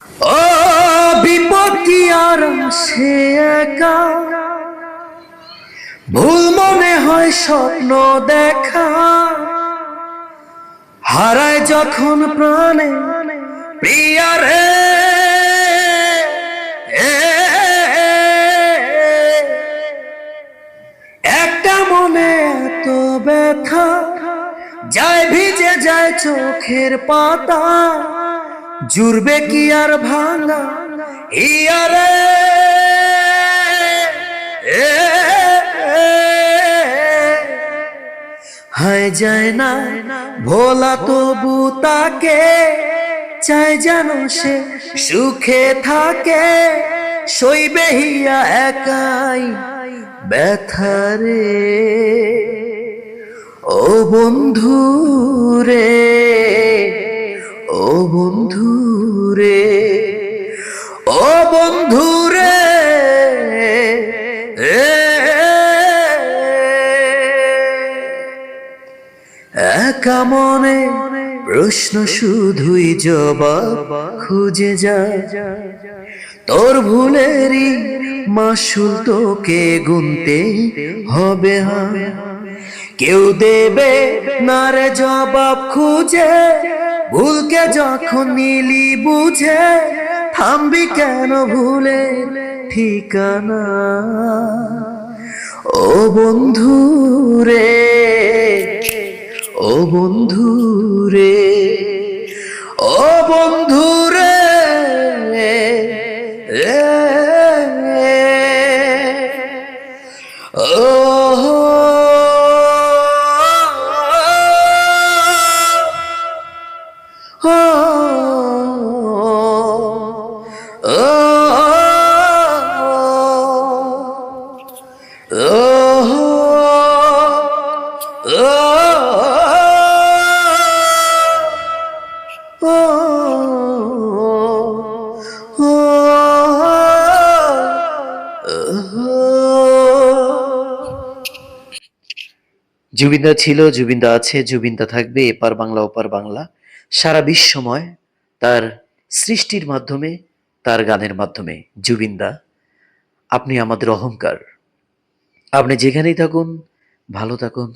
ও বিপদ কি আর সে একা, ভুল মনে হয় স্বপ্ন দেখা, হারায় যখন প্রাণে প্রিয়া রে। একটা মনে এত ব্যথা, যায় ভিজে যায় চোখের পাতা, জুড়বে কি আর ভাঙা হিয়ারে। হায় যায় না ভোলা তবু তাকে, চাই যেন সে সুখে থাকে, সইবে হিয়া একাই ব্যথারে। ও বন্ধু রে, ও বন্ধু রে, ও বন্ধু রে। একা মনে প্রশ্ন শুধুই জবাব খুঁজে যায়, তোর ভুলেরই মাসুল তোকে গুনতে হবে। কেউ দেবে না রে জবাব খুঁজে, ভুলকে যখন নিলি বুঝে, থামবি কেন ভুলে ঠিকানা। ও বন্ধু রে, ও বন্ধু রে, ও বন্ধু রে। জুবিনদা ছিল, জুবিনদা আছে, জুবিনদা থাকবে এপার বাংলা ওপার বাংলা। সারা বিশ্বময় তার সৃষ্টির মাধ্যমে, তার গানের মাধ্যমে। জুবিনদা, আপনি আমাদের অহংকার। আপনি যেখানেই থাকুন, ভালো থাকুন।